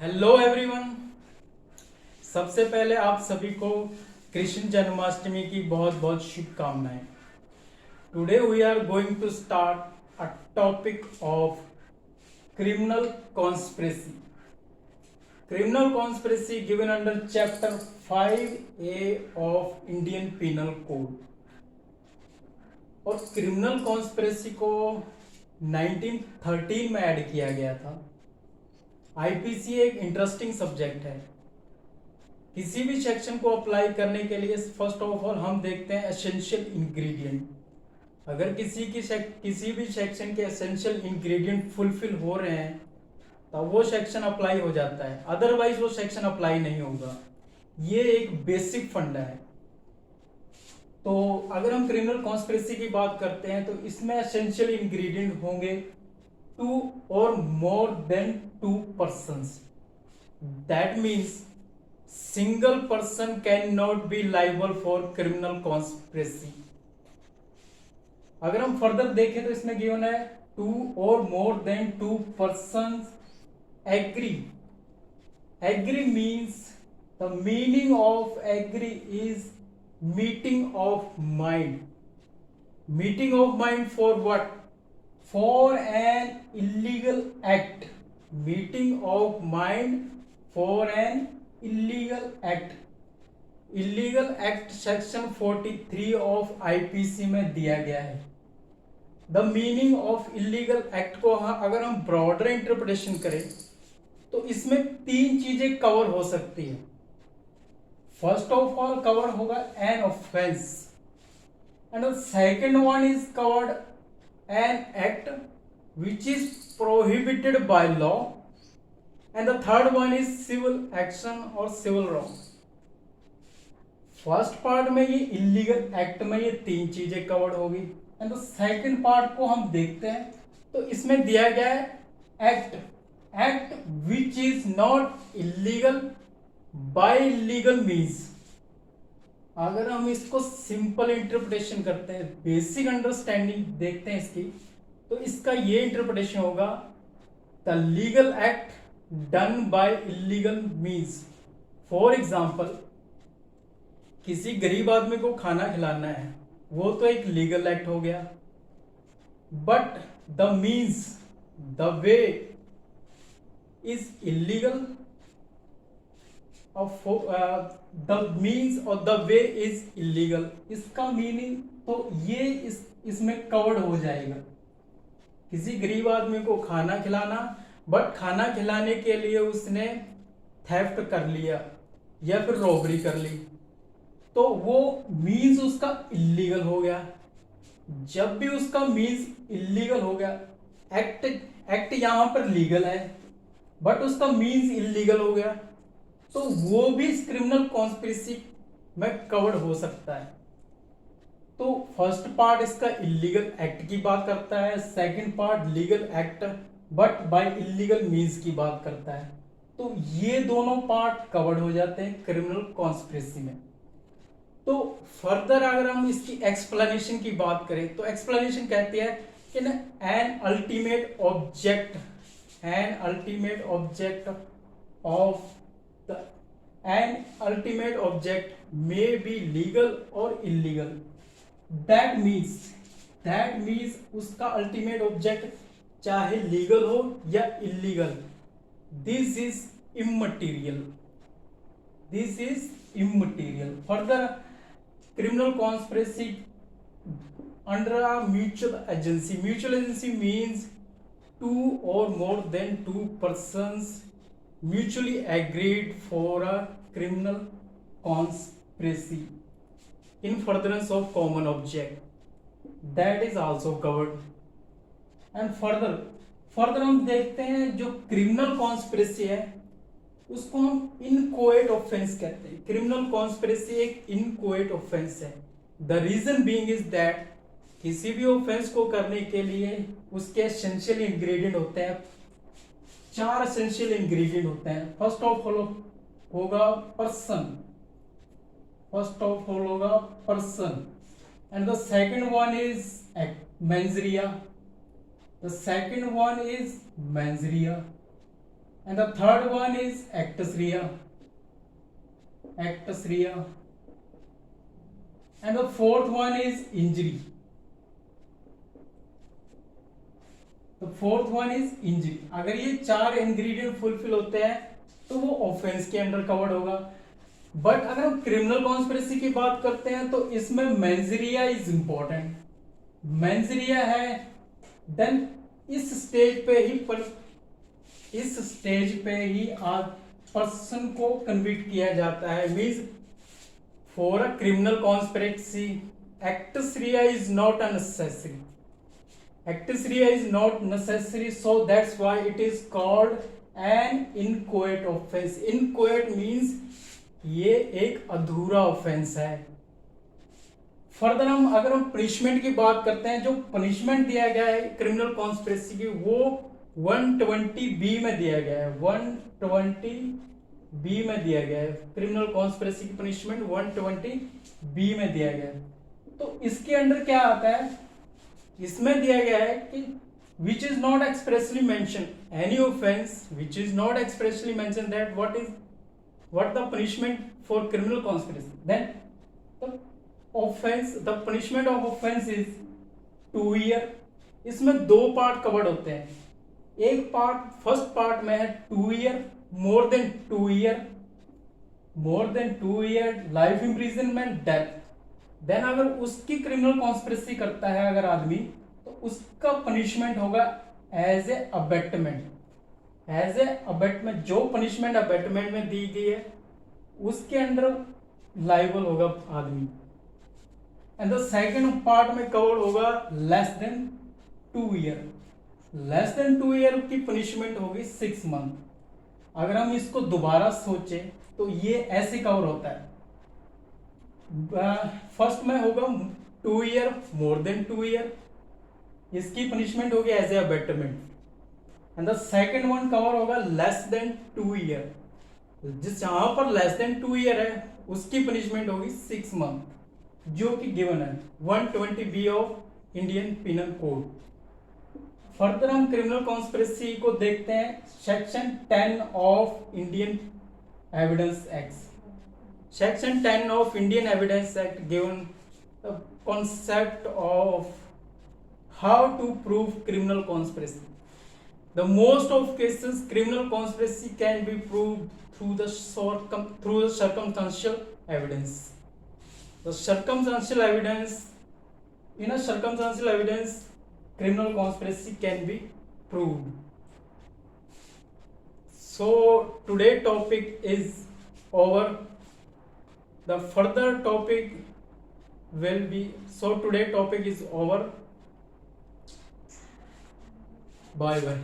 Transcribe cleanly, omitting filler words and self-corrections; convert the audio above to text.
Hello everyone. सबसे पहले आप सभी को कृष्ण जन्माष्टमी की बहुत बहुत शुभकामनाएं। Today we are going to start a topic of criminal conspiracy. Criminal conspiracy given under chapter 5A of Indian Penal Code. और क्रिमिनल कॉन्स्पिरेसी को 1913 में ऐड किया गया था। आईपीसी एक इंटरेस्टिंग सब्जेक्ट है। किसी भी सेक्शन को अप्लाई करने के लिए फर्स्ट ऑफ ऑल हम देखते हैं एसेंशियल इंग्रेडिएंट। अगर किसी भी सेक्शन के एसेंशियल इंग्रेडिएंट फुलफिल हो रहे हैं तो वो सेक्शन अप्लाई हो जाता है, अदरवाइज वो सेक्शन अप्लाई नहीं होगा। ये एक बेसिक फंडा है। तो अगर हम क्रिमिनल कॉन्स्पिरेसी की बात करते हैं तो इसमें एसेंशियल इंग्रेडिएंट होंगे 2 और मोर than 2 persons. That means single person cannot be liable for criminal conspiracy. अगर हम फर्दर देखें तो इसमें गिवन है 2 or more than 2 persons agree. Agree means the meaning of agree is meeting of mind. Meeting of mind for what? For an illegal act. Meeting of mind for an illegal act. Illegal act section 43 of IPC में दिया गया है। The meaning of illegal act को अगर हम broader interpretation करें तो इसमें 3 चीजें कवर हो सकती है। फर्स्ट ऑफ ऑल कवर होगा an offence, and the second one is covered an act which is prohibited by law, and the third one is civil action और सिविल रॉन्ग। फर्स्ट पार्ट में ये illegal act में ये 3 चीजें covered होगी, and the second part को हम देखते हैं तो इसमें दिया गया है act which is not illegal bye legal means. अगर हम इसको सिंपल इंटरप्रिटेशन करते हैं, बेसिक अंडरस्टैंडिंग देखते हैं इसकी, तो इसका ये इंटरप्रिटेशन होगा the legal act done by illegal means. For example, किसी गरीब आदमी को खाना खिलाना है, वो तो एक लीगल एक्ट हो गया, but the means the way is illegal. The means और द वे इज इलीगल, इसका मीनिंग तो ये इसमें कवर्ड हो जाएगा। किसी गरीब आदमी को खाना खिलाना, बट खाना खिलाने के लिए उसने थेफ्ट कर लिया या फिर रॉबरी कर ली, तो वो मीन्स उसका इलीगल हो गया। जब भी उसका मीन्स इलीगल हो गया, एक्ट यहां पर लीगल है बट उसका मीन्स इलीगल हो गया, तो वो भी इस क्रिमिनल कॉन्स्पिरेसी में कवर्ड हो सकता है। तो फर्स्ट पार्ट इसका इलीगल एक्ट की बात करता है, second part legal act but by illegal means की बात करता है। तो ये दोनों पार्ट कवर्ड हो जाते हैं क्रिमिनल कॉन्स्पिरेसी में। तो फर्दर अगर हम इसकी एक्सप्लेनेशन की बात करें तो एक्सप्लेनेशन कहती है कि an ultimate object of an ultimate object may be legal or illegal. That means उसका अल्टीमेट ऑब्जेक्ट चाहे लीगल हो या illegal, this is immaterial. Further criminal conspiracy under a mutual agency means 2 or more than 2 persons mutually agreed for a criminal conspiracy in furtherance of common object, that is also covered. And further हम देखते हैं जो criminal conspiracy है उसको हम inchoate offence कहते हैं। Criminal conspiracy एक इनकोएट ऑफेंस है। The reason being is that किसी भी ऑफेंस को करने के लिए उसके एसेंशियल इंग्रेडिएंट होते हैं, 4 एसेंशियल इंग्रेडिएंट होते हैं। फर्स्ट ऑफ ऑल होगा person, and the second one is मेंजरिया, and the third one is actus rea, actus rea, and the fourth one is injury. The fourth one is injury. अगर ये चार ingredient fulfil होते हैं तो वो offence के under covered होगा. But अगर हम क्रिमिनल कॉन्स्पिरेसी की बात करते हैं तो इसमें मेंजरिया इज इंपॉर्टेंट. मेंजरिया है, देन इस स्टेज पे ही पर्सन को कन्विक्ट किया जाता है. Means for a criminal conspiracy actus rea is not a necessary. Actus rea is not necessary, so that's why it is called an inchoate offense. Inchoate means ये एक अधूरा offence है. Further अगर हम पनिशमेंट की बात करते हैं, जो पनिशमेंट दिया गया है क्रिमिनल कॉन्स्पिरेसी की वो 120B में दिया गया है. 120B में दिया गया है. क्रिमिनल कॉन्स्पिरेसी की पनिशमेंट 120B में दिया गया है. तो इसके अंडर क्या आता है, इसमें दिया गया है कि which is not expressly mention any offence which is not expressly mention that what the punishment for criminal conspiracy, then the punishment of offence is 2 year. इसमें दो पार्ट कवर्ड होते हैं. एक पार्ट फर्स्ट पार्ट में है 2 year, more than 2 year, life imprisonment, death. Then अगर उसकी criminal conspiracy करता है अगर आदमी, तो उसका पनिशमेंट होगा एज ए अबेटमेंट. जो पनिशमेंट अबेटमेंट में दी गई है उसके अंडर लाइबल होगा आदमी. एंड द सेकंड पार्ट में कवर होगा less than 2 year. Less than 2 year की पनिशमेंट होगी 6 मंथ. अगर हम इसको दोबारा सोचे तो ये ऐसे कवर होता है. फर्स्ट में होगा 2 ईयर, मोर देन 2 ईयर, इसकी पनिशमेंट होगी as a abetment. And the second one cover होगा लेस देन 2 ईयर. जहां पर लेस देन 2 ईयर है उसकी पनिशमेंट होगी 6 मंथ, जो कि गिवन है 120B of Indian penal code. Further हम क्रिमिनल कॉन्स्पिरेसी को देखते हैं. Section 10 of Indian evidence act. Section 10 of Indian Evidence Act given the concept of how to prove criminal conspiracy. The most of cases criminal conspiracy can be proved through the circumstantial evidence. The circumstantial evidence, in a circumstantial evidence, criminal conspiracy can be proved. So today's topic is over. The further topic will be, so today topic is over. Bye bye.